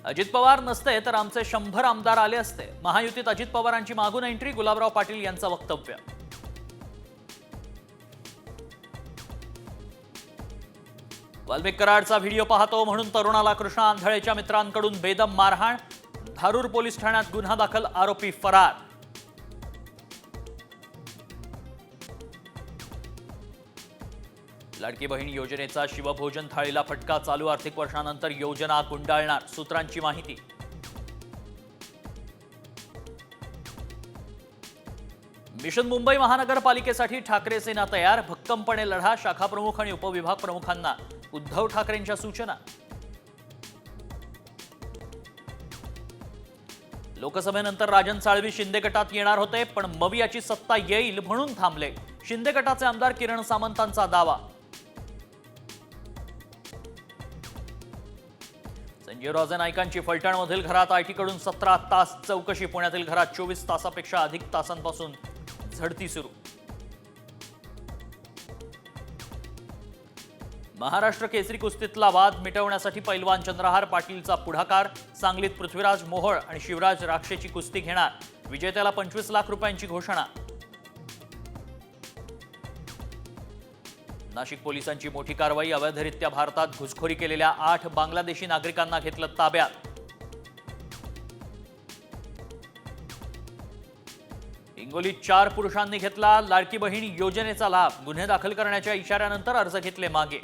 अजित पवार नसते तर आमचे 100 आमदार आले असते। महायुतीत अजित पवारांची मागून एंट्री, गुलाबराव पाटील यांचं वक्तव्य। वाल्मिक कराडचा व्हिडिओ पाहतो म्हणून तरुणाला कृष्णा आंधळेच्या मित्रांकडून बेदम मारहाण, धारूर पोलीस ठाण्यात गुन्हा दाखल, आरोपी फरार। लाडकी बहीण योजनेचा शिवभोजन थाळीला फटका, चालू आर्थिक वर्षानंतर योजना गुंडाळणार, सूत्रांची माहिती। मिशन मुंबई महानगरपालिकेसाठी ठाकरे सेना तयार, भक्कमपणे लढा, शाखा प्रमुख आणि उपविभाग प्रमुखांना उद्धव ठाकरेंच्या सूचना। लोकसभेनंतर राजन साळवी शिंदे गटात येणार होते, पण मवियाची सत्ता येईल म्हणून थांबले, शिंदे गटाचे आमदार किरण सामंतांचा दावा। संजय राजे नाईकांची फलटणमधील घरात आयटीकडून 17 तास चौकशी, पुण्यातील घरात 24 तासापेक्षा अधिक तासांपासून झडती सुरू। महाराष्ट्र केसरी कुस्तीतला वाद मिटवण्यासाठी पैलवान चंद्रहार पाटीलचा पुढाकार, सांगलीत पृथ्वीराज मोहोळ आणि शिवराज राक्षेची कुस्ती घेणार, विजेत्याला 25 लाख रुपयांची घोषणा। नाशिक पोलिसांची मोठी कारवाई, अवैधरित्या भारतात घुसखोरी केलेल्या 8 बांगलादेशी नागरिकांना घेतलं ताब्यात। हिंगोलीत 4 पुरुषांनी घेतला लाडकी बहीण योजनेचा लाभ, गुन्हे दाखल करण्याच्या इशाऱ्यानंतर अर्ज घेतले मागे।